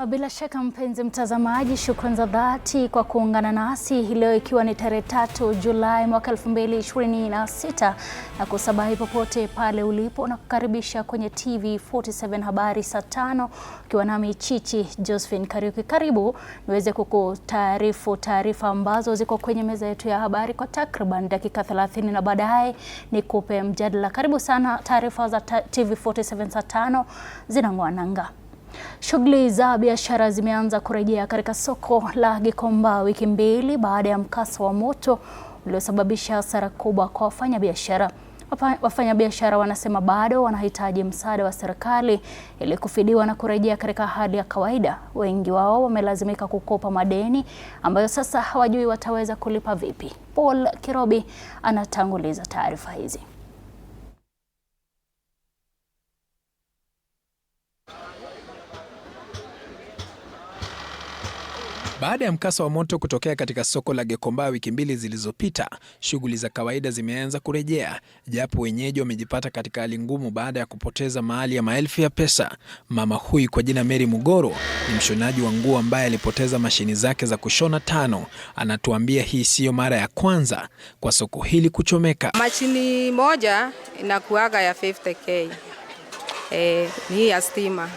Bila shaka mpenzi mtazamaji, shukrani za dhati kwa kuungana nasi leo ikiwa ni tarehe 3 Julai mwaka 2026 na kusabahi popote pale ulipo na kukaribisha kwenye TV47 habari saa 5 ukiwa nami Chichi Josephine Kariuki. Karibu niweze kukutaarifu taarifa ambazo ziko kwenye meza yetu ya habari kwa takriban dakika 30 na baadaye nikupe mjadala. Karibu sana. Taarifa za TV47 saa 5 zinang'oa nanga. Shughuli za biashara zimeanza kurejea katika soko la Gikomba wiki mbili baada ya mkasa wa moto uliosababisha hasara kubwa kwa wafanyabiashara. Wafanyabiashara wanasema bado wanahitaji msaada wa serikali ili kufidiwa na kurejea katika hali ya kawaida. Wengi wao wamelazimika kukopa madeni ambayo sasa hawajui wataweza kulipa vipi. Paul Kirobi anatanguliza taarifa hizi. Baada ya mkasa wa moto kutokea katika soko la Gikomba wiki mbili zilizopita, shughuli za kawaida zimeanza kurejea, japo wenyeji wamejipata katika hali ngumu baada ya kupoteza mali ya maelfu ya pesa. Mama huyu kwa jina Mary Mugoro ni mshonaji wa nguo ambaye alipoteza mashini zake za kushona 5. Anatuambia hii siyo mara ya kwanza kwa soko hili kuchomeka. Mashini moja inakuaga ya 50k. Ni ya stima.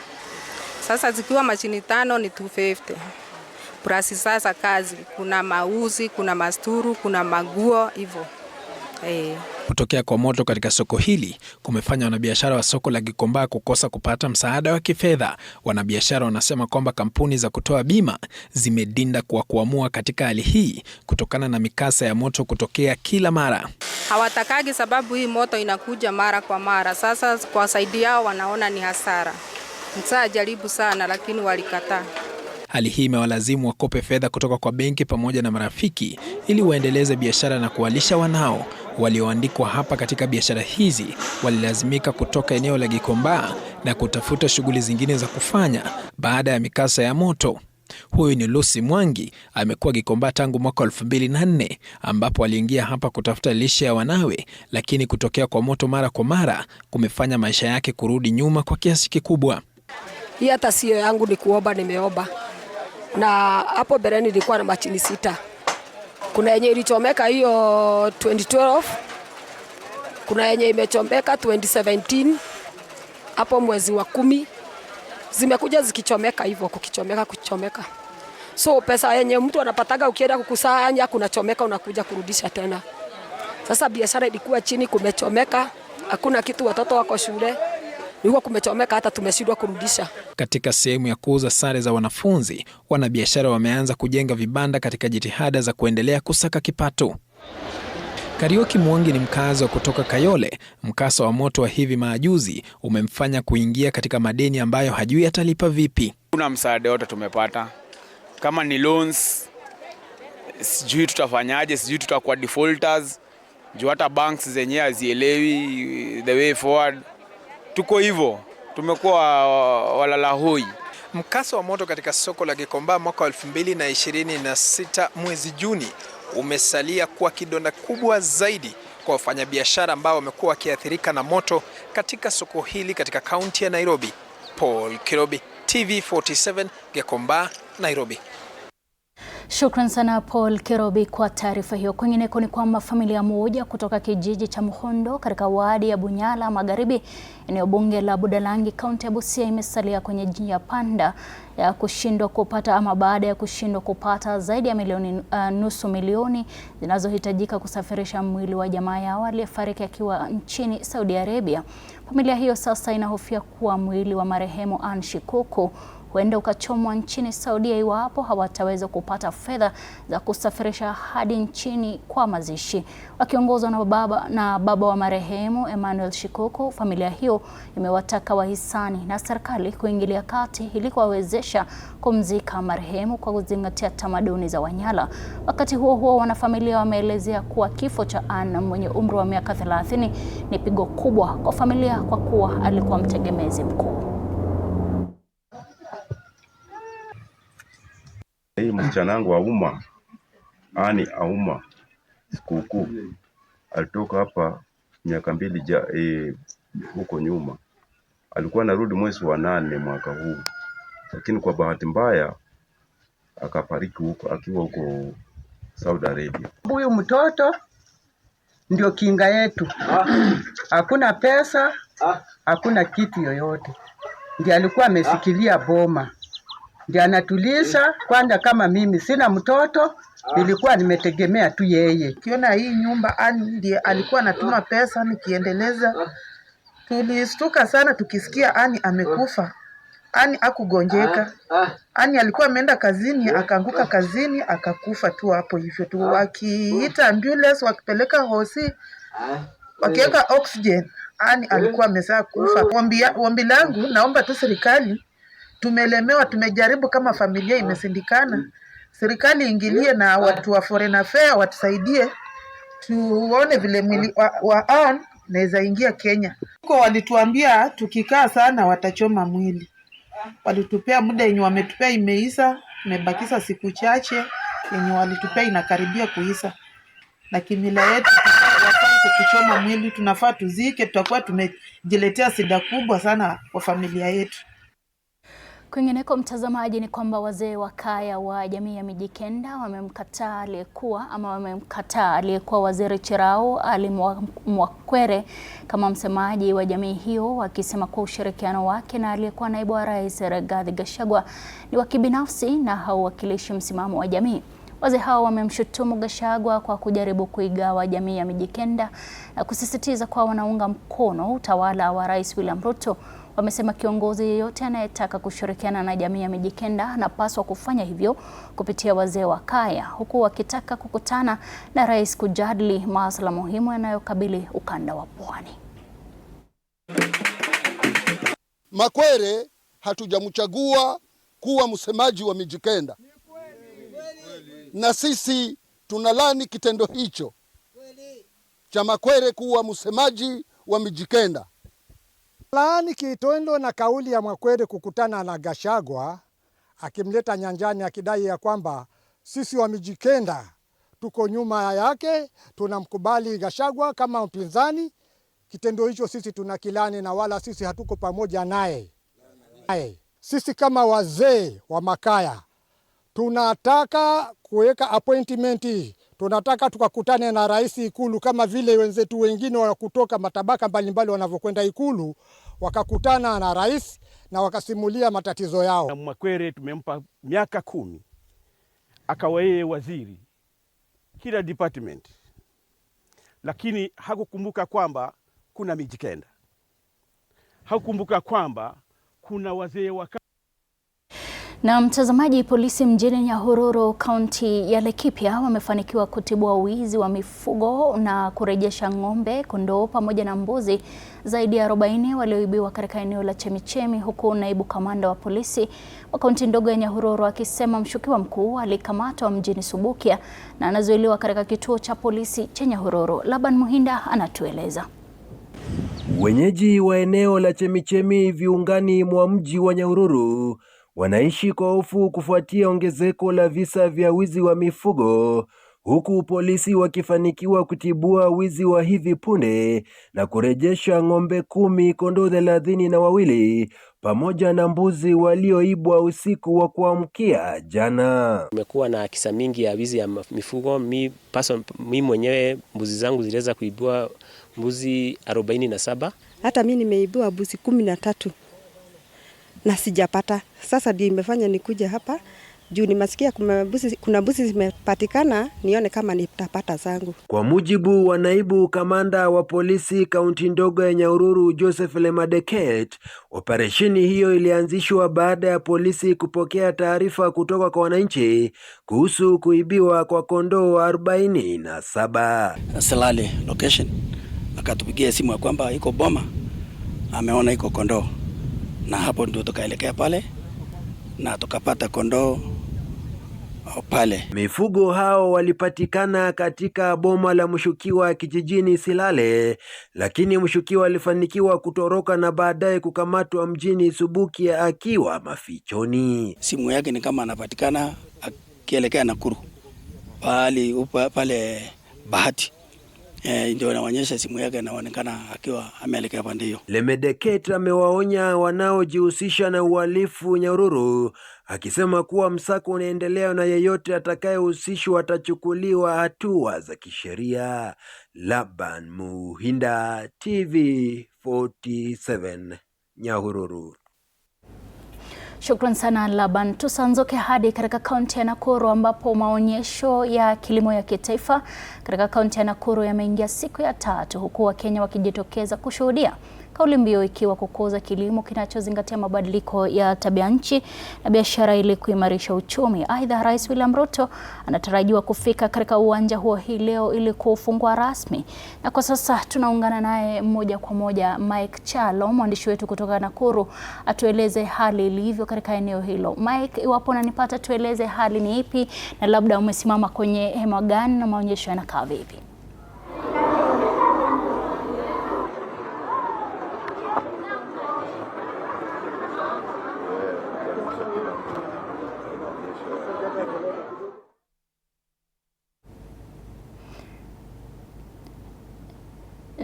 Sasa zikiwa mashini 5 ni 250. Prasi sasa kazi, kuna mauzi, kuna masturu, kuna maguo hivyo. Kutokea kwa moto katika soko hili kumefanya wanabiashara wa soko la Gikomba kukosa kupata msaada wa kifedha. Wanabiashara wanasema kwamba kampuni za kutoa bima zimedinda kwa kuamua katika hali hii kutokana na mikasa ya moto kutokea kila mara. Hawatakagi sababu hii moto inakuja mara kwa mara. Sasa kwa saidi yao wanaona ni hasara. Msaa jaribu sana lakini walikataa. Hali hii imewalazimu wakope fedha kutoka kwa benki pamoja na marafiki ili waendeleze biashara na kuwalisha wanao. Walioandikwa hapa katika biashara hizi walilazimika kutoka eneo la Gikomba na kutafuta shughuli zingine za kufanya baada ya mikasa ya moto. Huyu ni Lucy Mwangi, amekuwa Gikomba tangu mwaka 2004 ambapo aliingia hapa kutafuta lishe ya wanawe, lakini kutokea kwa moto mara kwa mara kumefanya maisha yake kurudi nyuma kwa kiasi kikubwa. Hii hata sio yangu, ni kuomba nimeomba. Na hapo bereni nilikuwa na mashini 6. Kuna yenye ilichomeka hiyo 2012. Kuna yenye imechomeka 2017. Hapo mwezi wa 10. Zimekuja zikichomeka hivyo, kuchomeka. So pesa yenye mtu anapataga ukienda kukusanya kunachomeka unakuja kurudisha tena. Sasa biashara ilikuwa chini, kumechomeka. Hakuna kitu, watoto wako shule. Nilikuwa kumechomeka hata tumeshindwa kurudisha. Katika sehemu ya kuuza sare za wanafunzi, wanabiashara wameanza kujenga vibanda katika jitihada za kuendelea kusaka kipato. Kariuki Mwangi ni mkazi wa kutoka Kayole. Mkasa wa moto wa hivi majuzi umemfanya kuingia katika madeni ambayo hajui atalipa vipi. Kuna msaada wote tumepata. Kama ni loans, sijui tutafanyaje, sijui tutakuwa defaulters. Juu hata banks zenyewe hazielewi the way forward. Tuko hivyo, tumekuwa walala hoi. Mkasa wa moto katika soko la Gikomba mwaka 2026 mwezi Juni umesalia kuwa kidonda kubwa zaidi kwa wafanyabiashara ambao wamekuwa wakiathirika na moto katika soko hili katika kaunti ya Nairobi. Paul Kirobi, TV47, Gikomba, Nairobi. Shukran sana Paul Kirobi kwa taarifa hiyo. Kwingineko ni kwamba familia moja kutoka kijiji cha Muhondo katika wadi ya Bunyala Magharibi, eneo bunge la Budalangi, kaunti ya Busia, imesalia kwenye njia panda ya kushindwa kupata ama baada ya kushindwa kupata zaidi ya nusu milioni zinazohitajika kusafirisha mwili wa jamaa yao aliyefariki akiwa nchini Saudi Arabia. Familia hiyo sasa inahofia kuwa mwili wa marehemu Ann Shikuku huenda ukachomwa nchini Saudia iwapo hawataweza kupata fedha za kusafirisha hadi nchini kwa mazishi. Wakiongozwa na baba wa marehemu Emmanuel Shikuku, familia hiyo imewataka wahisani na serikali kuingilia kati ili kuwawezesha kumzika marehemu kwa kuzingatia tamaduni za Wanyala. Wakati huo huo, wanafamilia wameelezea kuwa kifo cha Ann mwenye umri wa miaka 30 ni pigo kubwa kwa familia kwa kuwa alikuwa mtegemezi mkuu. Hii msichana wangu Auma, Ani Auma Shikuku alitoka hapa miaka 2 huko nyuma. Alikuwa anarudi mwezi wa 8 mwaka huu. lakini kwa bahati mbaya akafariki huko akiwa huko Saudi Arabia. Huyu mtoto ndio kinga yetu, hakuna pesa, hakuna kitu yoyote. Ndiye alikuwa amesikilia boma, ndiye anatulisha. Kwanza kama mimi sina mtoto, nilikuwa nimetegemea tu yeye. Kiona hii nyumba Ani ndiye alikuwa anatuma pesa nikiendeleza. Tulistuka sana tukisikia Ani amekufa. Ani akugonjeka. Ani alikuwa ameenda kazini, akaanguka kazini, akakufa tu hapo hivyo tu. Wakiita ambulance, wakipeleka hosi, wakiweka oxygen, Ani alikuwa amesha kufa. Ombi langu, naomba tu serikali, tumelemewa, tumejaribu kama familia imesindikana. Serikali ingilie na watu wa foreign affairs watusaidie. Tuone vile mwili wa Ann naweza ingia Kenya. Huko walituambia tukikaa sana watachoma mwili. Walitupea muda yenye wametupea imeisha, imebakisha siku chache yenye walitupea inakaribia kuisha. Na kimila yetu kuchoma mwili tunafaa tuzike, tutakuwa tumejiletea shida kubwa sana kwa familia yetu. Kwingineko mtazamaji, ni kwamba wazee wa kaya wa jamii ya Mijikenda wamemkataa aliyekuwa waziri Chirao Ali Mwakwere kama msemaji wa jamii hiyo, wakisema kuwa ushirikiano wake na aliyekuwa naibu wa rais Rigathi Gachagua ni wa kibinafsi na hauwakilishi msimamo wa jamii. Wazee hao wamemshutumu Gachagua kwa kujaribu kuigawa jamii ya Mijikenda na kusisitiza kuwa wanaunga mkono utawala wa Rais William Ruto. Wamesema kiongozi yeyote anayetaka kushirikiana na jamii ya Mijikenda anapaswa kufanya hivyo kupitia wazee wa kaya, huku wakitaka kukutana na rais kujadili masuala muhimu yanayokabili ukanda wa Pwani. Makwere hatujamchagua kuwa msemaji wa Mijikenda, na sisi tunalani kitendo hicho cha Makwere kuwa msemaji wa Mijikenda. Laani kitendo na kauli ya Mwakwere kukutana na Gachagua akimleta nyanjani akidai ya kwamba sisi wa Mijikenda tuko nyuma yake, tunamkubali Gachagua kama mpinzani. Kitendo hicho sisi tunakilani na wala sisi hatuko pamoja naye. Sisi kama wazee wa makaya tunataka kuweka appointment, tunataka tukakutane na rais Ikulu kama vile wenzetu wengine wa kutoka matabaka mbalimbali wanavyokwenda Ikulu, wakakutana na rais na wakasimulia matatizo yao. Mwakwere tumempa miaka 10 akawa yeye waziri kila department, lakini hakukumbuka kwamba kuna Mijikenda, hakukumbuka kwamba kuna wazee wa. Na mtazamaji, polisi mjini Nyahururu, kaunti ya Laikipia wamefanikiwa kutibua wizi wa mifugo na kurejesha ng'ombe, kondoo pamoja na mbuzi zaidi ya 40 walioibiwa katika eneo la Chemichemi, huku naibu kamanda wa polisi wa kaunti ndogo ya Nyahururu akisema mshukiwa mkuu alikamatwa mjini Subukia na anazuiliwa katika kituo cha polisi cha Nyahururu. Laban Muhinda anatueleza. Wenyeji wa eneo la Chemichemi viungani mwa mji wa Nyahururu wanaishi kwa hofu kufuatia ongezeko la visa vya wizi wa mifugo, huku polisi wakifanikiwa kutibua wizi wa hivi punde na kurejesha ng'ombe 10, kondoo 32 pamoja na mbuzi walioibwa usiku wa kuamkia jana. Kumekuwa na kisa mingi ya wizi ya mifugo. Mimi mwenyewe mbuzi zangu ziliweza kuibwa mbuzi 47. Hata mimi nimeibiwa mbuzi 13. Na sijapata. Sasa ndio imefanya nikuja hapa juu nimesikia kuna mbuzi zimepatikana, nione kama nitapata zangu. Kwa mujibu wa naibu kamanda wa polisi kaunti ndogo ya Nyahururu Joseph Lemadeket, operesheni hiyo ilianzishwa baada ya polisi kupokea taarifa kutoka kwa wananchi kuhusu kuibiwa kwa kondoo 47. Salale location akatupigia simu ya kwamba iko boma, ameona iko kondoo. Na hapo ndio tukaelekea pale na tukapata kondoo pale. Mifugo hao walipatikana katika boma la mshukiwa kijijini Silale, lakini mshukiwa alifanikiwa kutoroka na baadaye kukamatwa mjini Subukia akiwa mafichoni. Simu yake ni kama anapatikana akielekea Nakuru pale Bahati. Ndio inaonyesha simu yake inaonekana akiwa ameelekea pande hiyo. Lemedeket amewaonya wanaojihusisha na uhalifu Nyahururu, akisema kuwa msako unaendelea na yeyote atakayehusishwa atachukuliwa hatua za kisheria. Laban Muhinda, TV47, Nyahururu. Shukran sana Laban. Tusanzoke hadi katika kaunti ya Nakuru ambapo maonyesho ya kilimo ya kitaifa katika kaunti ya Nakuru yameingia siku ya 3 huku Wakenya wakijitokeza kushuhudia. Kauli mbiu ikiwa kukuza kilimo kinachozingatia mabadiliko ya tabia nchi na biashara ili kuimarisha uchumi. Aidha, Rais William Ruto anatarajiwa kufika katika uwanja huo hii leo ili kufungua rasmi. Na kwa sasa tunaungana naye moja kwa moja Mike Chalo, mwandishi wetu kutoka Nakuru, atueleze hali ilivyo katika eneo hilo. Mike, iwapo unanipata, tueleze hali ni ipi na labda umesimama kwenye hema gani na maonyesho yanakaa vipi?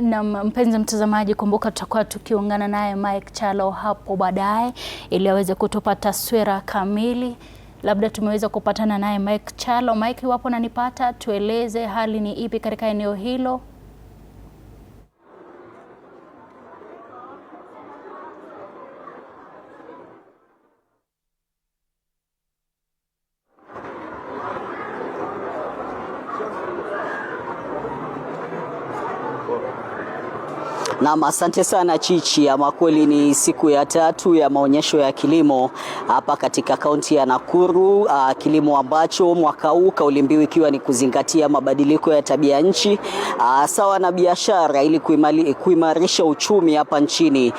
Na mpenzi mtazamaji, kumbuka tutakuwa tukiungana naye Mike Chalo hapo baadaye ili aweze kutupa taswira kamili. Labda tumeweza kupatana naye Mike Chalo. Mike, iwapo unanipata, tueleze hali ni ipi katika eneo hilo? Naam, asante sana Chichi. Ama kweli ni siku ya 3 ya maonyesho ya kilimo hapa katika kaunti ya Nakuru. Kilimo ambacho mwaka huu kauli mbiu ikiwa ni kuzingatia mabadiliko ya tabia nchi sawa na biashara ili kuimarisha uchumi hapa nchini.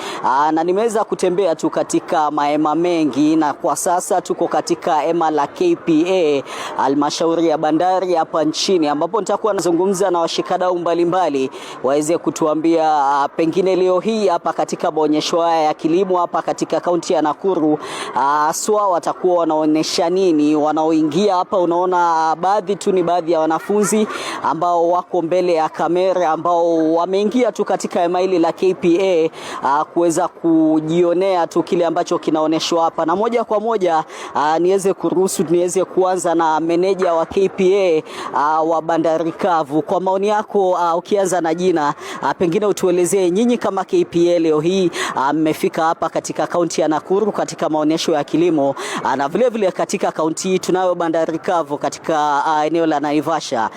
Na nimeweza kutembea tu katika mahema mengi, na kwa sasa tuko katika hema la KPA, halmashauri ya bandari hapa nchini, ambapo nitakuwa nazungumza na washikadau mbalimbali waweze kutuambia pengine leo hii hapa katika maonyesho haya ya kilimo hapa katika kaunti ya Nakuru SWA watakuwa wanaonesha nini. Wanaoingia hapa, unaona baadhi ya wanafunzi ambao wako mbele ya kamera ambao wameingia tu katika hema hili la KPA kuweza kujionea tu kile ambacho kinaoneshwa hapa. Na moja kwa moja niweze kuanza na meneja wa KPA wa bandari kavu. Kwa maoni yako, ukianza na jina, pengine utuelezee nyinyi kama KPA leo hii mmefika hapa katika kaunti ya Nakuru katika maonyesho ya kilimo, na vile vile katika kaunti hii tunayo bandari kavu katika eneo la Naivasha.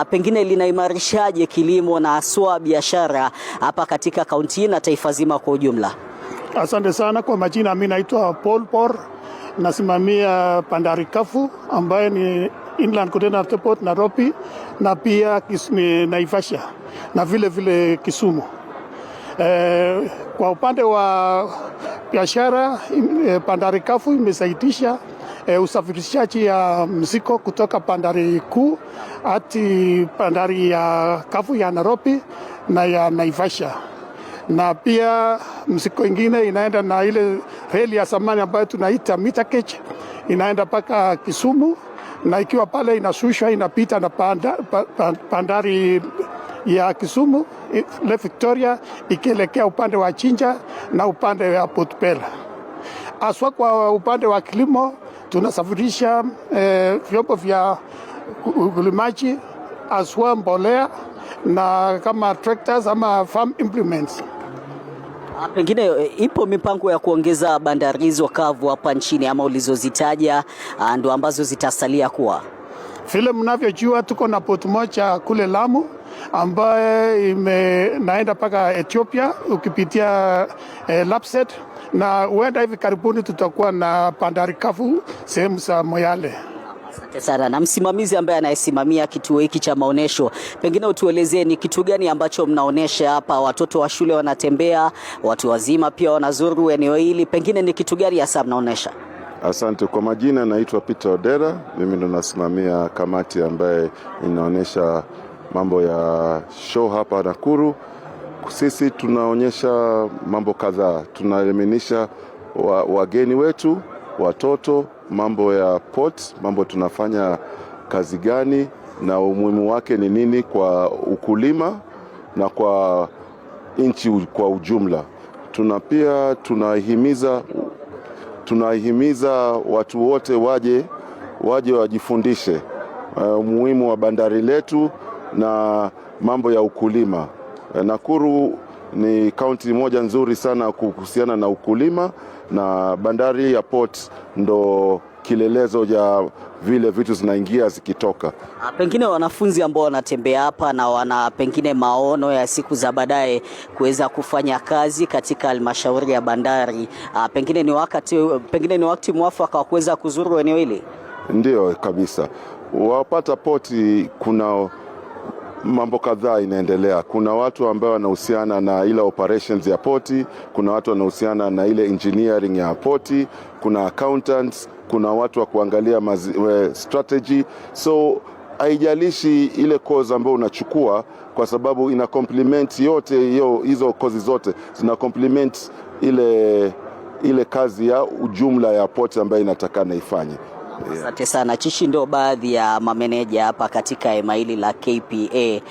Pengine linaimarishaje kilimo na SWA biashara hapa katika kaunti na taifa zima kwa ujumla? Asante sana. Kwa majina, mimi naitwa Paul Por, nasimamia bandari kavu ambayo ni Inland Container Port Nairobi, na pia Naivasha na vile vile Kisumu. Kwa upande wa biashara, bandari kavu imesaidia usafirishaji ya mzigo kutoka bandari kuu hadi bandari ya kavu ya Nairobi na ya Naivasha. Na pia mzigo ingine inaenda na ile reli ya zamani ambayo tunaita meter gauge, inaenda mpaka Kisumu, na ikiwa pale inashushwa inapita na bandari ya Kisumu, Lake Victoria, ikielekea upande wa Jinja na upande wa Port Bell. Aswa kwa upande wa kilimo, tunasafirisha vyombo vya ulimaji, aswa mbolea na kama tractors ama farm implements. Pengine ipo mipango ya kuongeza bandari hizo kavu hapa nchini, ama ulizozitaja ndo ambazo zitasalia kuwa? Vile mnavyojua, tuko na port moja kule Lamu ambaye naenda mpaka Ethiopia ukipitia Lapset, na huenda hivi karibuni tutakuwa na bandari kavu sehemu za Moyale. Asante sana. Na msimamizi ambaye anayesimamia kituo hiki cha maonesho, pengine utuelezee ni kitu gani ambacho mnaonesha hapa? Watoto wa shule wanatembea, watu wazima pia wanazuru eneo hili, pengine ni kitu gani hasa mnaonesha? Asante. Kwa majina, naitwa Peter Odera. Mimi ndo nasimamia kamati ambaye inaonesha mambo ya show hapa Nakuru. Sisi tunaonyesha mambo kadhaa. Tunaelimisha wageni wetu, watoto, mambo ya port, mambo tunafanya kazi gani na umuhimu wake ni nini kwa ukulima na kwa nchi kwa ujumla. Pia tunahimiza watu wote waje wajifundishe umuhimu wa bandari letu na mambo ya ukulima. Nakuru ni kaunti moja nzuri sana kuhusiana na ukulima, na bandari ya port ndo kilelezo ya vile vitu zinaingia zikitoka. Pengine wanafunzi ambao wanatembea hapa na wana pengine maono ya siku za baadaye kuweza kufanya kazi katika halmashauri ya bandari, pengine ni wakati mwafaka wa kuweza kuzuru eneo hili. Ndio kabisa. Wapata poti kuna mambo kadhaa inaendelea. Kuna watu ambao wanahusiana na ile operations ya poti, kuna watu wanahusiana na ile engineering ya poti, kuna accountants, kuna watu wa kuangalia strategy. So haijalishi ile course ambayo unachukua, kwa sababu ina complement yote hizo courses zote zina complement ile kazi ya ujumla ya poti ambayo inatakana ifanye. Asante sana. Chichi ndio baadhi ya mameneja hapa katika hema hili la KPA.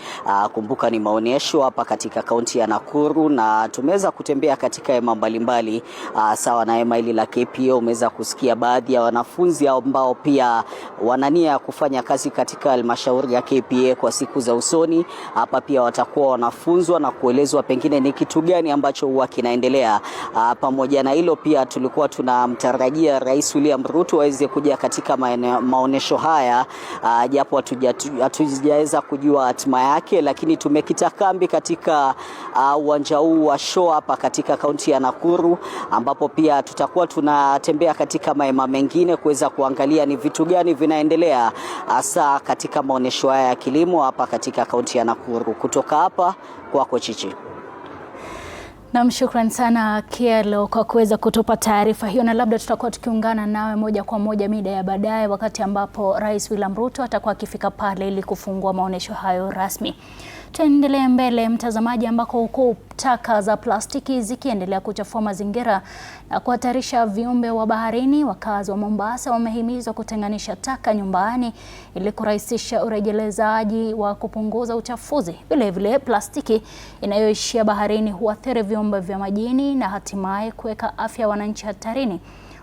Kumbuka ni maonyesho hapa katika kaunti ya Nakuru, na tumeweza kutembea katika hema mbalimbali sawa na hema hili la KPA. Umeweza kusikia baadhi ya wanafunzi ambao pia wanania ya kufanya kazi katika halmashauri ya KPA kwa siku za usoni. Hapa pia watakuwa wanafunzwa na kuelezwa pengine ni kitu gani ambacho huwa kinaendelea. Pamoja na hilo pia tulikuwa tunamtarajia Rais William Ruto aweze kuja katika maonesho haya, japo hatujaweza kujua hatima yake, lakini tumekita kambi katika uwanja huu wa show hapa katika kaunti ya Nakuru, ambapo pia tutakuwa tunatembea katika mahema mengine kuweza kuangalia ni vitu gani vinaendelea hasa katika maonesho haya ya kilimo hapa katika kaunti ya Nakuru. Kutoka hapa kwako Chichi. Na shukrani sana Kielo kwa kuweza kutupa taarifa hiyo, na labda tutakuwa tukiungana nawe moja kwa moja mida ya baadaye wakati ambapo Rais William Ruto atakuwa akifika pale ili kufungua maonesho hayo rasmi. Tuendelee mbele mtazamaji, ambako huko taka za plastiki zikiendelea kuchafua mazingira na kuhatarisha viumbe wa baharini, wakazi wa Mombasa wamehimizwa kutenganisha taka nyumbani ili kurahisisha urejelezaji wa kupunguza uchafuzi. Vile vile plastiki inayoishia baharini huathiri viumbe vya majini na hatimaye kuweka afya ya wananchi hatarini.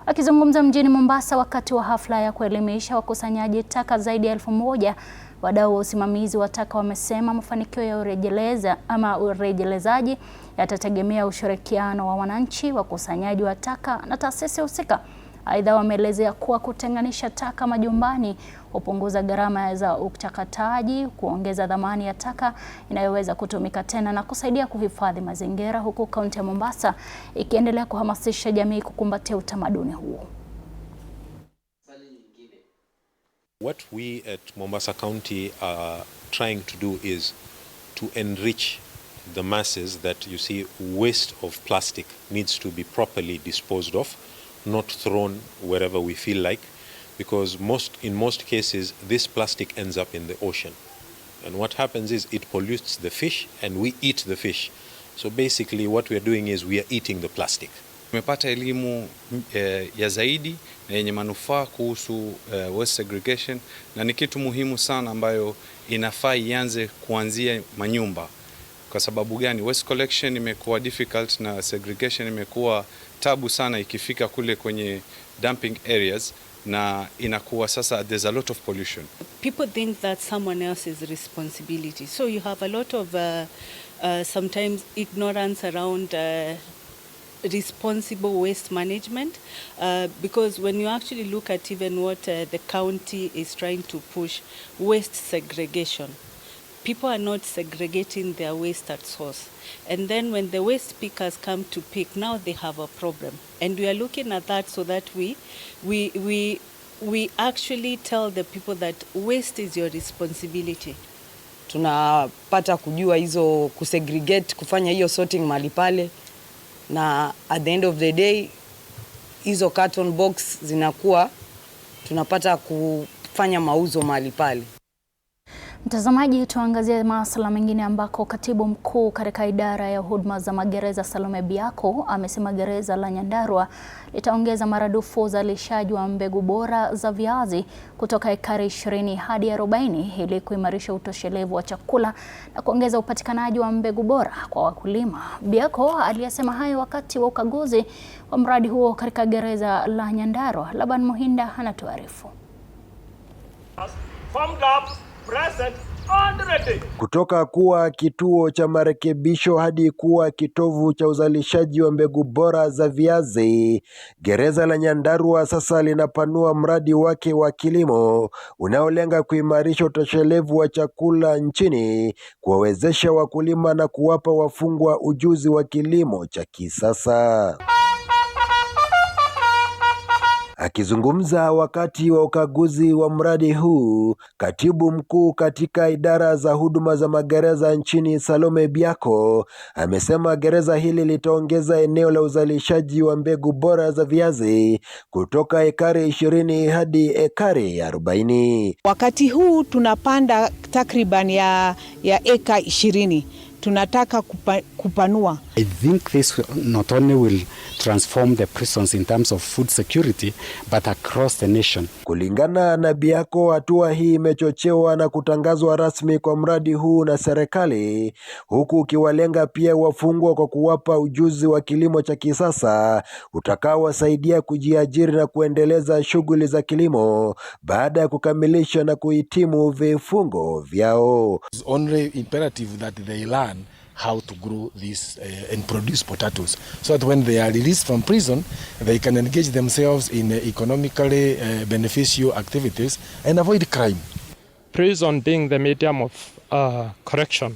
Wakizungumza mjini Mombasa wakati wa hafla ya kuelimisha wakusanyaji taka zaidi ya 1000, wadau wa usimamizi wa taka wamesema mafanikio ya urejelezaji yatategemea ushirikiano wa wananchi, wakusanyaji wa taka na taasisi husika. Aidha, wameelezea kuwa kutenganisha taka majumbani hupunguza gharama za uchakataji, kuongeza dhamani ya taka inayoweza kutumika tena na kusaidia kuhifadhi mazingira, huku kaunti ya Mombasa ikiendelea kuhamasisha jamii kukumbatia utamaduni huo. What we at Mombasa County are trying to do is to enrich the masses that you see waste of plastic needs to be properly disposed of, not thrown wherever we feel like, because in most cases this plastic ends up in the ocean. And what happens is it pollutes the fish and we eat the fish. So basically what we are doing is we are eating the plastic. Tumepata elimu ya zaidi na yenye manufaa kuhusu waste segregation, na ni kitu muhimu sana ambayo inafaa ianze kuanzia manyumba. Kwa sababu gani? Waste collection imekuwa difficult na segregation imekuwa tabu sana ikifika kule kwenye dumping areas, na inakuwa sasa there's a lot of pollution. People think that someone else's responsibility. So you have a lot of sometimes ignorance around responsible waste management, because when you actually look at even what the county is trying to push, waste segregation, people are not segregating their waste at source, and then when the waste pickers come to pick, now they have a problem, and we are looking at that so that we actually tell the people that waste is your responsibility. Tunapata kujua hizo kusegregate, kufanya hiyo sorting mahali pale, na at the end of the day hizo carton box zinakuwa tunapata kufanya mauzo mahali pale. Mtazamaji, tuangazie masuala mengine ambako katibu mkuu katika idara ya huduma za magereza Salome Biako amesema gereza la Nyandarua litaongeza maradufu uzalishaji wa mbegu bora za viazi kutoka ekari 20 hadi 40 ili kuimarisha utoshelevu wa chakula na kuongeza upatikanaji wa mbegu bora kwa wakulima. Biako aliyesema hayo wakati wa ukaguzi wa mradi huo katika gereza la Nyandarua. Laban Muhinda anatuarifu. Kutoka kuwa kituo cha marekebisho hadi kuwa kitovu cha uzalishaji wa mbegu bora za viazi, gereza la Nyandarua sasa linapanua mradi wake wa kilimo unaolenga kuimarisha utoshelevu wa chakula nchini, kuwawezesha wakulima na kuwapa wafungwa ujuzi wa kilimo cha kisasa. Akizungumza wakati wa ukaguzi wa mradi huu, katibu mkuu katika idara za huduma za magereza nchini Salome Biako amesema gereza hili litaongeza eneo la uzalishaji wa mbegu bora za viazi kutoka ekari 20 hadi ekari 40. Wakati huu tunapanda takriban ya eka 20. Tunataka kupanua. I think this not only will transform the prisons in terms of food security but across the nation. Kulingana na Biako, hatua hii imechochewa na kutangazwa rasmi kwa mradi huu na serikali, huku ukiwalenga pia wafungwa kwa kuwapa ujuzi wa kilimo cha kisasa utakaowasaidia kujiajiri na kuendeleza shughuli za kilimo baada ya kukamilisha na kuhitimu vifungo vyao. It's only imperative that they learn how to grow this and produce potatoes, so that when they are released from prison, they can engage themselves in economically beneficial activities and avoid crime. Prison, being the medium of correction,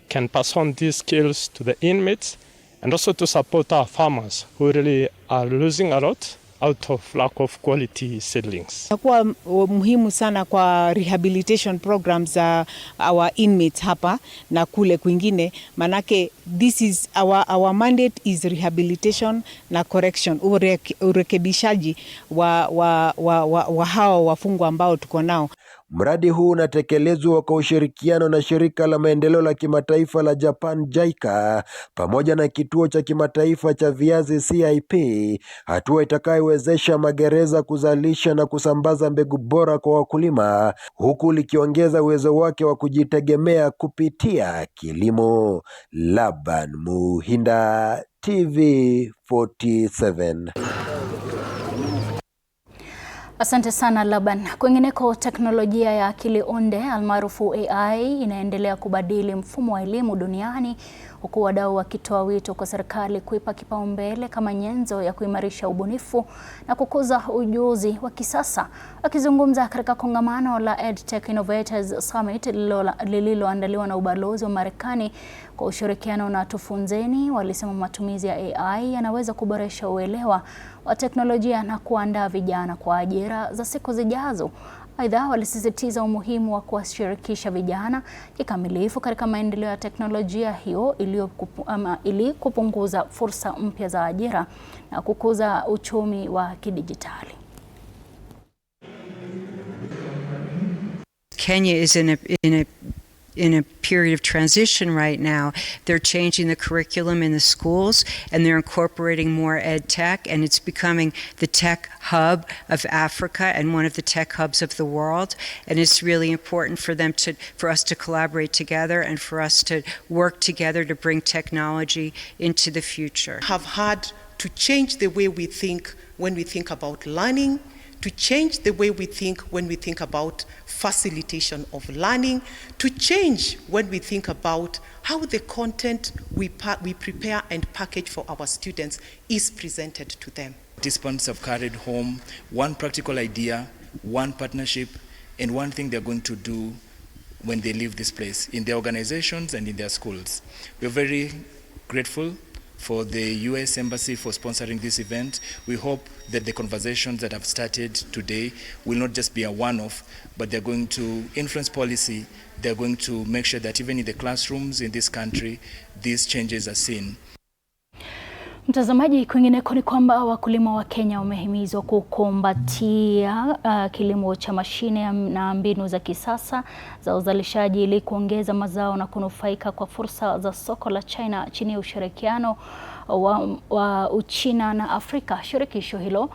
can pass on these skills to the inmates and also to support our farmers who really are losing a lot out of lack of quality seedlings. Inakuwa muhimu sana kwa rehabilitation programs za our inmates hapa na kule kwingine, manake this is our mandate is rehabilitation na correction, urekebishaji wa hao wafungwa ambao tuko nao. Mradi huu unatekelezwa kwa ushirikiano na shirika la maendeleo la kimataifa la Japan JICA pamoja na kituo cha kimataifa cha viazi CIP, hatua itakayowezesha magereza kuzalisha na kusambaza mbegu bora kwa wakulima, huku likiongeza uwezo wake wa kujitegemea kupitia kilimo. Laban Muhinda, TV47. Asante sana Laban. Kwingineko, teknolojia ya akili unde almaarufu AI inaendelea kubadili mfumo wa elimu duniani, huku wadau wakitoa wito kwa serikali kuipa kipaumbele kama nyenzo ya kuimarisha ubunifu na kukuza ujuzi wa kisasa. Akizungumza katika kongamano la EdTech Innovators Summit lililoandaliwa na ubalozi wa Marekani kwa ushirikiano na Tufunzeni, walisema matumizi ya AI yanaweza kuboresha uelewa wa teknolojia na kuandaa vijana kwa ajira za siku zijazo. Aidha, walisisitiza umuhimu wa kuwashirikisha vijana kikamilifu katika maendeleo ya teknolojia hiyo ili kupunguza fursa mpya za ajira na kukuza uchumi wa kidijitali. Kenya is in a period of transition right now. They're changing the curriculum in the schools and they're incorporating more ed tech, and it's becoming the tech hub of Africa and one of the tech hubs of the world. And it's really important for us to collaborate together and for us to work together to bring technology into the future. Have had to change the way we think when we think about learning, to change the way we think when we think about facilitation of learning, to change when we think about how the content we prepare and package for our students is presented to them. Participants have carried home one practical idea, one partnership, and one thing they're going to do when they leave this place, in their organizations and in their schools. We're very grateful for the US Embassy for sponsoring this event. We hope that the conversations that have started today will not just be a one-off, but they're going to influence policy. They're going to make sure that even in the classrooms in this country, these changes are seen. Mtazamaji, kwingineko ni kwamba wakulima wa Kenya wamehimizwa kukumbatia kilimo cha mashine na mbinu za kisasa za uzalishaji ili kuongeza mazao na kunufaika kwa fursa za soko la China chini ya ushirikiano wa Uchina na Afrika. Shirikisho hilo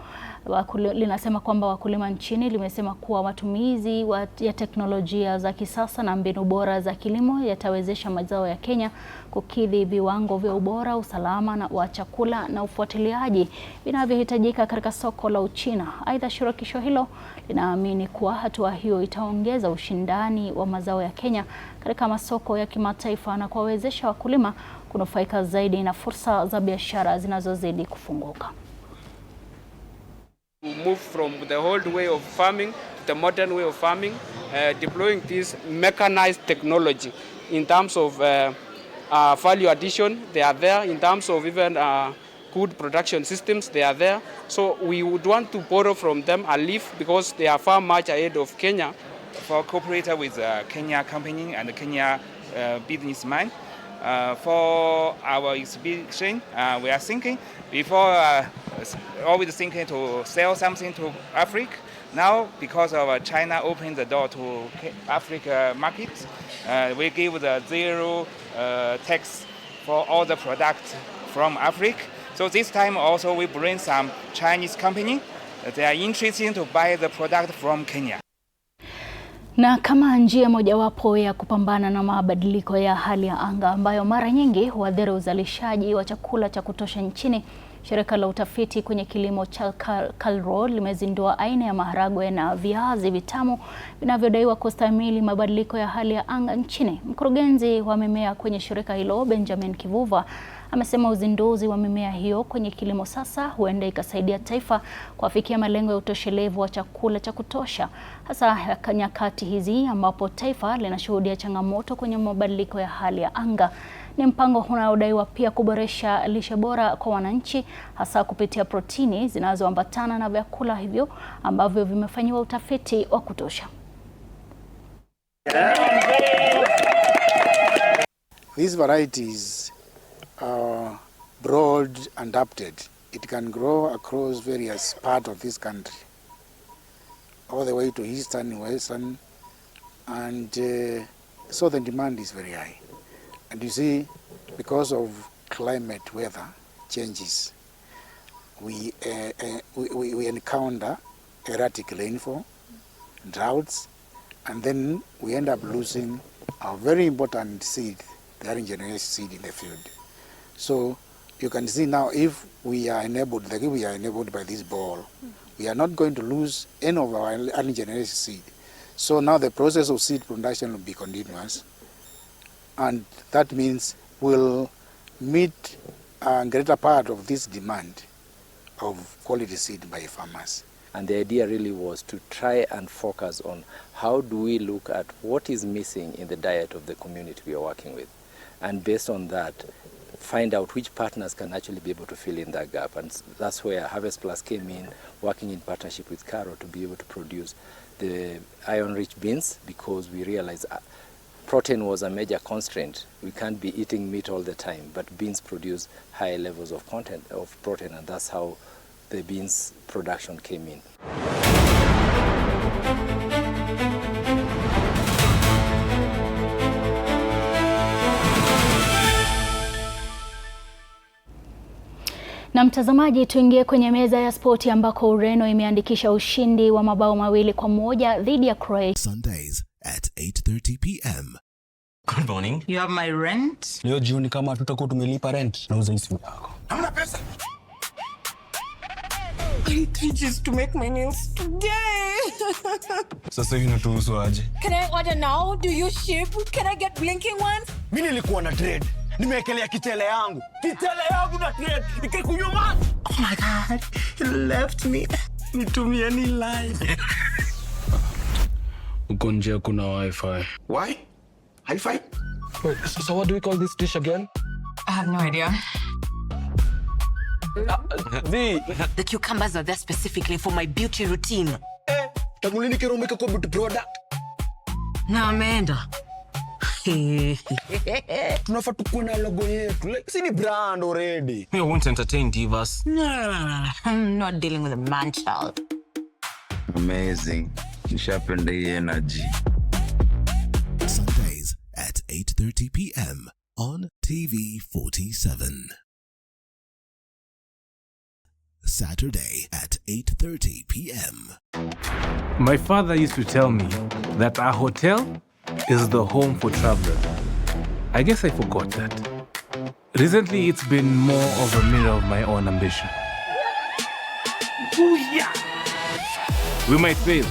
linasema kwamba wakulima nchini limesema kuwa matumizi ya teknolojia za kisasa na mbinu bora za kilimo yatawezesha mazao ya Kenya kukidhi viwango vya ubora, usalama wa chakula na ufuatiliaji vinavyohitajika katika soko la Uchina. Aidha, shirikisho hilo linaamini kuwa hatua hiyo itaongeza ushindani wa mazao ya Kenya katika masoko ya kimataifa na kuwawezesha wakulima kunufaika zaidi na fursa za biashara zinazozidi kufunguka. Move from the old way of farming to the modern way of farming, deploying this mechanized technology in terms of value addition, they are there. In terms of even good production systems, they are there. So we would want to borrow from them a leaf because they are far much ahead of Kenya. For cooperator with Kenya company and Kenya businessman, for our exhibition, we are thinking before always thinking to sell something to Africa. Now, because of China opened the door to Africa markets, we give the zero tax for all the products from Africa. So this time also we bring some Chinese company. They are interested to buy the product from Kenya. Na kama njia mojawapo ya kupambana na mabadiliko ya hali ya anga ambayo mara nyingi huathiri uzalishaji wa chakula cha kutosha nchini, shirika la utafiti kwenye kilimo cha KALRO limezindua aina ya maharagwe na viazi vitamu vinavyodaiwa kustahimili mabadiliko ya hali ya anga nchini. Mkurugenzi wa mimea kwenye shirika hilo, Benjamin Kivuva, amesema uzinduzi wa mimea hiyo kwenye kilimo sasa huenda ikasaidia taifa kuafikia malengo ya utoshelevu wa chakula cha kutosha, hasa nyakati hizi ambapo taifa linashuhudia changamoto kwenye mabadiliko ya hali ya anga. Ni mpango unaodaiwa pia kuboresha lishe bora kwa wananchi, hasa kupitia protini zinazoambatana na vyakula hivyo ambavyo vimefanyiwa utafiti wa kutosha. These varieties are broad and adapted. It can grow across various parts of this country, all the way to eastern, western, and so the demand is very high. And you see, because of climate weather changes, we encounter erratic rainfall, droughts, and then we end up losing our very important seed, the orange generation seed in the field. So you can see now, if we are enabled, like if we are enabled by this ball, we are not going to lose any of our orange generation seed. So now the process of seed production will be continuous, and that means we'll meet a greater part of this demand of quality seed by farmers. And the idea really was to try and focus on how do we look at what is missing in the diet of the community we are working with. And based on that, find out which partners can actually be able to fill in that gap. And that's where Harvest Plus came in, working in partnership with KALRO to be able to produce the iron-rich beans, because we realized protein was a major constraint. We can't be eating meat all the time, but beans produce high levels of content of protein, and that's how the beans production came in. Na mtazamaji, tuingie kwenye meza ya spoti ambako Ureno imeandikisha ushindi wa mabao 2-1 dhidi ya Croatia. Sundays at 8:30 p.m. Good morning. You have my rent? Leo jioni kama tutakuwa tumelipa rent, nauza simu yako. Hamna pesa. I need 3 G's to make my nails today. Sasa hivi natuhusu aje? Can I order now? Do you ship? Can I get blinking ones? Mimi nilikuwa na trade. Nimeekelea kitele yangu na trade ikikunyuma. Oh my god, he left me. Nitumie ni line. Uko nje kuna wifi. Why? Hi-fi? Wait, so what do we call this dish again? I have no idea. The cucumbers are there specifically for my beauty routine. Tamulini kero make a beauty product. Na ameenda. Tunafaa tukuwe na logo yetu. Like, si ni brand already. We won't entertain divas. No. I'm not dealing with a man child. Amazing. Nishapenda hii energy. Sundays at 8:30 p.m. on TV47. Saturday at 8:30 p.m. My father used to tell me that our hotel is the home for travelers. I guess I forgot that. Recently, it's been more of a mirror of my own ambition. We might fail.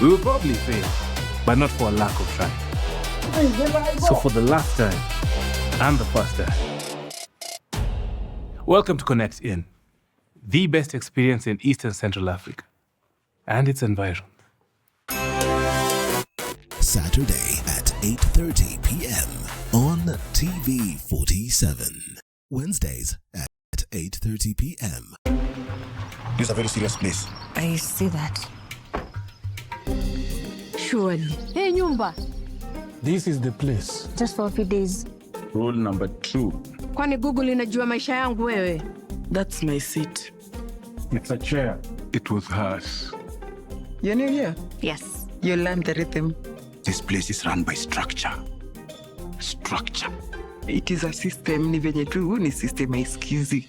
We will probably fail, but not for a lack of trying. So for the last time, and the first time, welcome to Connect In, the best experience in Eastern Central Africa and its environs. Saturday at 8:30 p.m. on TV47. Wednesdays at 8:30 p.m. This is a very serious place. I see that. Surely. Hey, nyumba. This is the place. Just for a few days. Rule number 2. Kwani Google inajua maisha yangu wewe? That's my seat. It's a chair. It was hers. You're new here? Yes. You learned the rhythm. This place is run by structure. Structure. It is a system, ni venye tu ni system haisikizi.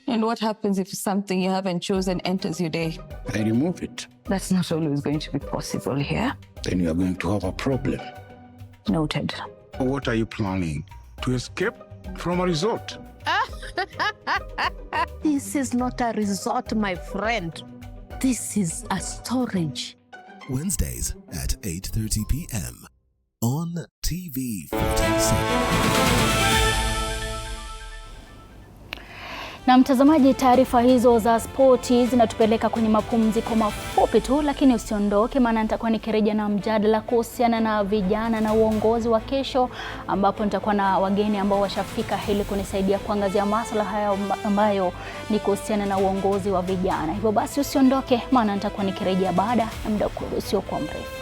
And what happens if something you haven't chosen enters your day? I remove it. That's not always going to be possible here. Then you are going to have a problem. Noted. What are you planning? To escape from a resort? This is not a resort, my friend. This is a storage. Wednesdays at 8:30 p.m. on TV47. Na mtazamaji, taarifa hizo za spoti zinatupeleka kwenye mapumziko mafupi tu, lakini usiondoke, maana nitakuwa nikirejea na mjadala kuhusiana na vijana na uongozi wa kesho, ambapo nitakuwa na wageni ambao washafika ili kunisaidia kuangazia masuala haya ambayo ni kuhusiana na uongozi wa vijana. Hivyo basi usiondoke, maana nitakuwa nikirejea baada ya muda usiokuwa mrefu.